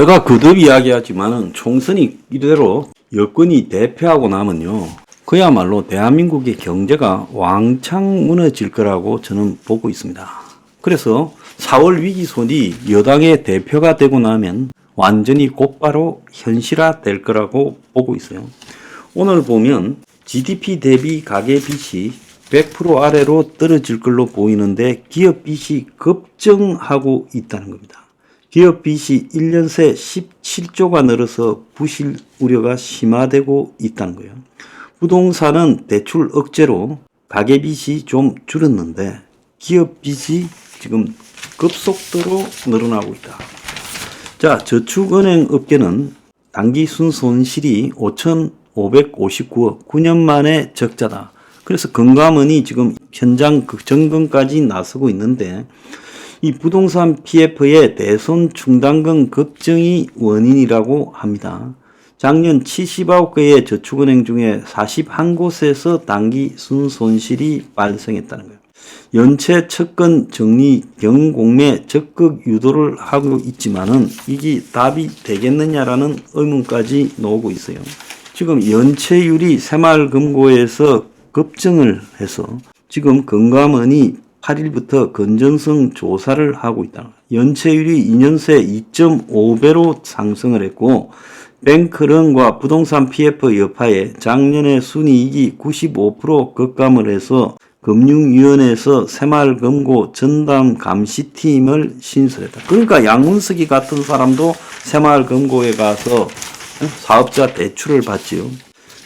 제가 거듭 이야기하지만은 총선이 이대로 여권이 대패하고 나면요, 그야말로 대한민국의 경제가 왕창 무너질 거라고 저는 보고 있습니다. 그래서 4월 위기설이 여당의 대표가 되고 나면 완전히 곧바로 현실화 될 거라고 보고 있어요. 오늘 보면 GDP 대비 가계빚이 100% 아래로 떨어질 걸로 보이는데 기업 빚이 급증하고 있다는 겁니다. 기업 빚이 1년 새 17조가 늘어서 부실 우려가 심화되고 있다는 거예요. 부동산은 대출 억제로 가계빚이 좀 줄었는데 기업 빚이 지금 급속도로 늘어나고 있다. 자, 저축은행 업계는 단기 순손실이 5,559억, 9년 만에 적자다. 그래서 금감원이 지금 현장 점검까지 나서고 있는데, 이 부동산 PF의 대손 충당금 급증이 원인이라고 합니다. 작년 79개의 저축은행 중에 41곳에서 단기 순손실이 발생했다는 거예요. 연체 채권 정리 경공매 적극 유도를 하고 있지만은 이게 답이 되겠느냐라는 의문까지 나오고 있어요. 지금 연체율이 새마을금고에서 급증을 해서 지금 금감원이 8일부터 건전성 조사를 하고 있다. 연체율이 2년 새 2.5배로 상승을 했고, 뱅크런과 부동산 PF 여파에 작년에 순이익이 95% 급감을 해서 금융위원회에서 새마을금고 전담 감시팀을 신설했다. 그러니까 양문석이 같은 사람도 새마을금고에 가서 사업자 대출을 받지요.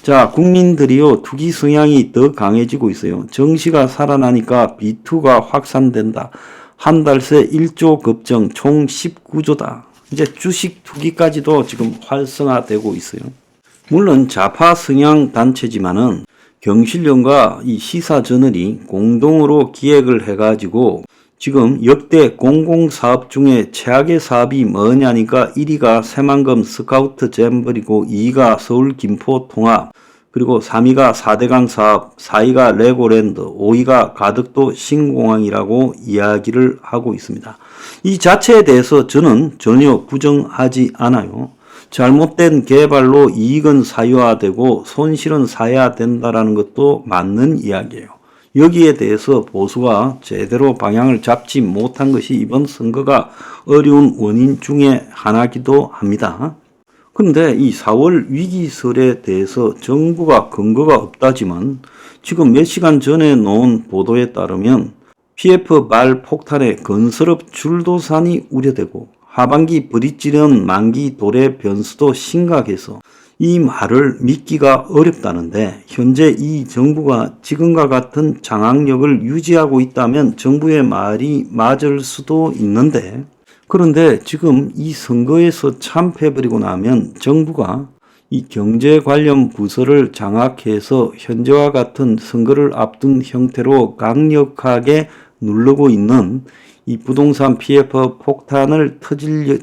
자, 국민들이요, 투기 성향이 더 강해지고 있어요. 정시가 살아나니까 B2가 확산된다. 한 달 새 1조 급증, 총 19조다. 이제 주식 투기까지도 지금 활성화되고 있어요. 물론 좌파 성향 단체지만은 경실련과 이 시사저널이 공동으로 기획을 해가지고 지금 역대 공공사업 중에 최악의 사업이 뭐냐니까 1위가 새만금 스카우트 잼버리고 2위가 서울 김포 통합, 그리고 3위가 4대강 사업, 4위가 레고랜드, 5위가 가덕도 신공항이라고 이야기를 하고 있습니다. 이 자체에 대해서 저는 전혀 부정하지 않아요. 잘못된 개발로 이익은 사유화되고 손실은 사야 된다라는 것도 맞는 이야기예요. 여기에 대해서 보수가 제대로 방향을 잡지 못한 것이 이번 선거가 어려운 원인 중에 하나이기도 합니다. 그런데 이 4월 위기설에 대해서 정부가 근거가 없다지만 지금 몇 시간 전에 나온 보도에 따르면 PF 발 폭탄에 건설업 줄도산이 우려되고 하반기 브릿지런 만기 도래 변수도 심각해서 이 말을 믿기가 어렵다는데, 현재 이 정부가 지금과 같은 장악력을 유지하고 있다면 정부의 말이 맞을 수도 있는데, 그런데 지금 이 선거에서 참패버리고 나면 정부가 이 경제 관련 부서를 장악해서 현재와 같은 선거를 앞둔 형태로 강력하게 누르고 있는 이 부동산 PF 폭탄을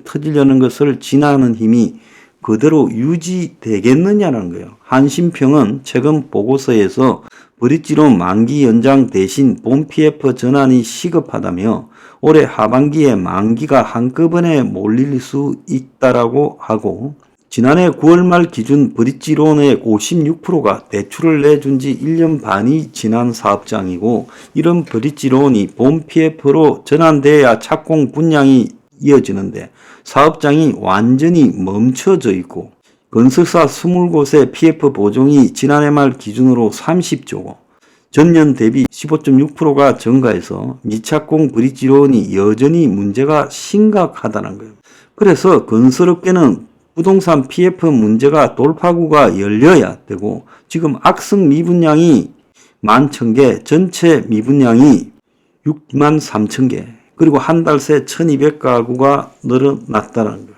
터지려는 것을 진화하는 힘이 그대로 유지되겠느냐는 거예요. 한신평은 최근 보고서에서 브릿지론 만기 연장 대신 본 PF 전환이 시급하다며 올해 하반기에 만기가 한꺼번에 몰릴 수 있다라고 하고, 지난해 9월 말 기준 브릿지론의 56%가 대출을 내준 지 1년 반이 지난 사업장이고, 이런 브릿지론이 본 PF로 전환돼야 착공 분양이 이어지는데 사업장이 완전히 멈춰져 있고, 건설사 20곳의 PF 보증이 지난해 말 기준으로 30조고 전년 대비 15.6%가 증가해서 미착공 브릿지론이 여전히 문제가 심각하다는 거예요. 그래서 건설업계는 부동산 PF 문제가 돌파구가 열려야 되고, 지금 악성 미분양이 11,000개, 전체 미분양이 63,000개, 그리고 한 달 새 1,200가구가 늘어났다는 거예요.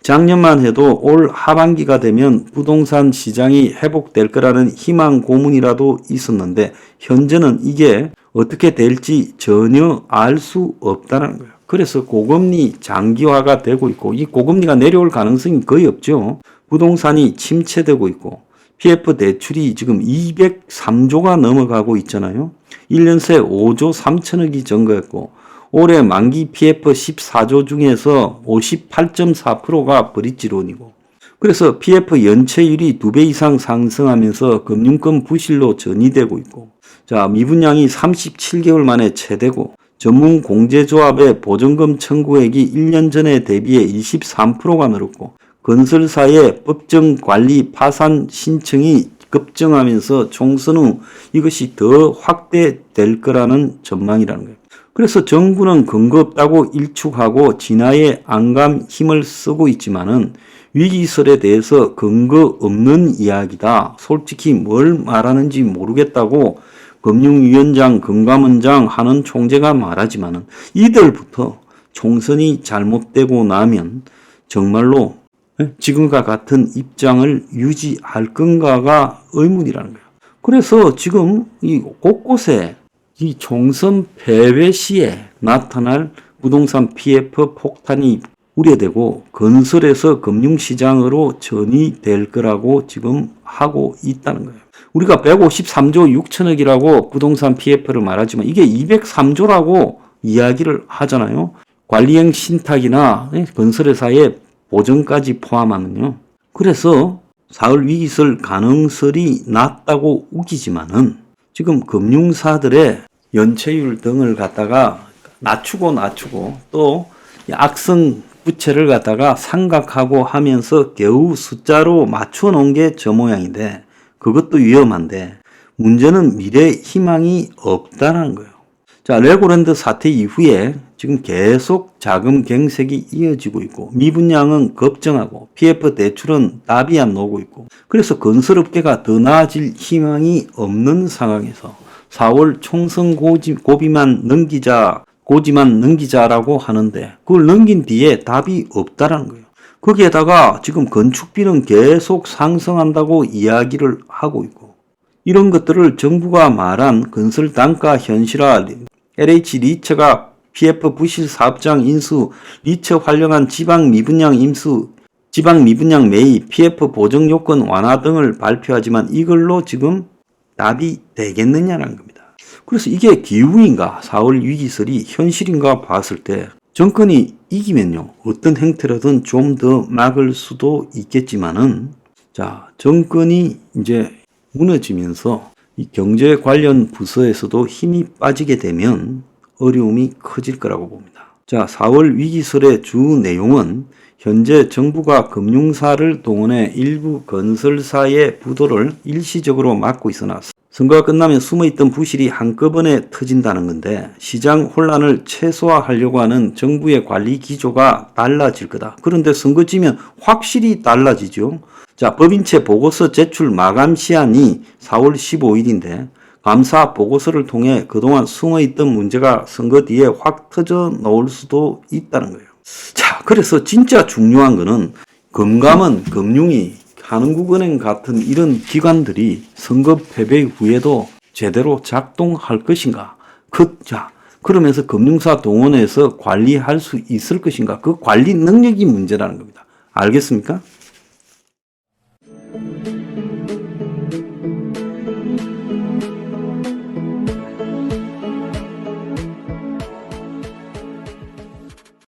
작년만 해도 올 하반기가 되면 부동산 시장이 회복될 거라는 희망 고문이라도 있었는데 현재는 이게 어떻게 될지 전혀 알 수 없다는 거예요. 그래서 고금리 장기화가 되고 있고, 이 고금리가 내려올 가능성이 거의 없죠. 부동산이 침체되고 있고, PF 대출이 지금 203조가 넘어가고 있잖아요. 1년 새 5조 3천억이 증가했고, 올해 만기 PF 14조 중에서 58.4%가 브릿지론이고, 그래서 PF 연체율이 2배 이상 상승하면서 금융권 부실로 전이되고 있고, 자, 미분양이 37개월 만에 최대고, 전문 공제조합의 보증금 청구액이 1년 전에 대비해 23%가 늘었고, 건설사의 법정 관리 파산 신청이 급증하면서 총선 후 이것이 더 확대될 거라는 전망이라는 거예요. 그래서 정부는 근거 없다고 일축하고 진화에 안감 힘을 쓰고 있지만은 위기설에 대해서 근거 없는 이야기다. 솔직히 뭘 말하는지 모르겠다고 금융위원장, 금감원장 하는 총재가 말하지만은 이들부터 총선이 잘못되고 나면 정말로 지금과 같은 입장을 유지할 건가가 의문이라는 거예요. 그래서 지금 이 곳곳에 이 총선 패배 시에 나타날 부동산 PF 폭탄이 우려되고 건설에서 금융시장으로 전이될 거라고 지금 하고 있다는 거예요. 우리가 153조 6천억이라고 부동산 PF를 말하지만 이게 203조라고 이야기를 하잖아요. 관리형 신탁이나 건설회사의 보전까지 포함하면요. 그래서 사흘 위기설 가능성이 낮다고 우기지만은 지금 금융사들의 연체율 등을 갖다가 낮추고 또 악성 부채를 갖다가 삼각하고 하면서 겨우 숫자로 맞춰 놓은 게 저 모양인데 그것도 위험한데 문제는 미래 희망이 없다는 거예요. 자, 레고랜드 사태 이후에 지금 계속 자금 갱색이 이어지고 있고 미분양은 급증하고 PF 대출은 답이 안 나오고 있고 그래서 건설업계가 더 나아질 희망이 없는 상황에서 4월 총선 고비만 넘기자라고 하는데 그걸 넘긴 뒤에 답이 없다라는 거예요. 거기에다가 지금 건축비는 계속 상승한다고 이야기를 하고 있고 이런 것들을 정부가 말한 건설 단가 현실화, LH 리처가 PF 부실 사업장 인수, 리처 활용한 지방 미분양 임수, 지방 미분양 매입, PF 보정 요건 완화 등을 발표하지만 이걸로 지금 답이 되겠느냐는 겁니다. 그래서 이게 기우인가 4월 위기설이 현실인가 봤을 때 정권이 이기면요 어떤 행태로든 좀 더 막을 수도 있겠지만은 자 정권이 이제 무너지면서 이 경제 관련 부서에서도 힘이 빠지게 되면 어려움이 커질 거라고 봅니다. 자 4월 위기설의 주 내용은 현재 정부가 금융사를 동원해 일부 건설사의 부도를 일시적으로 막고 있으나 선거가 끝나면 숨어있던 부실이 한꺼번에 터진다는 건데 시장 혼란을 최소화하려고 하는 정부의 관리 기조가 달라질 거다. 그런데 선거지면 확실히 달라지죠. 자, 법인채 보고서 제출 마감 시한이 4월 15일인데 감사 보고서를 통해 그동안 숨어있던 문제가 선거 뒤에 확 터져 나올 수도 있다는 거예요. 자, 그래서 진짜 중요한 거는 금감원, 금융위, 한국은행 같은 이런 기관들이 선거 패배 후에도 제대로 작동할 것인가? 그러면서 금융사 동원해서 관리할 수 있을 것인가? 그 관리 능력이 문제라는 겁니다. 알겠습니까?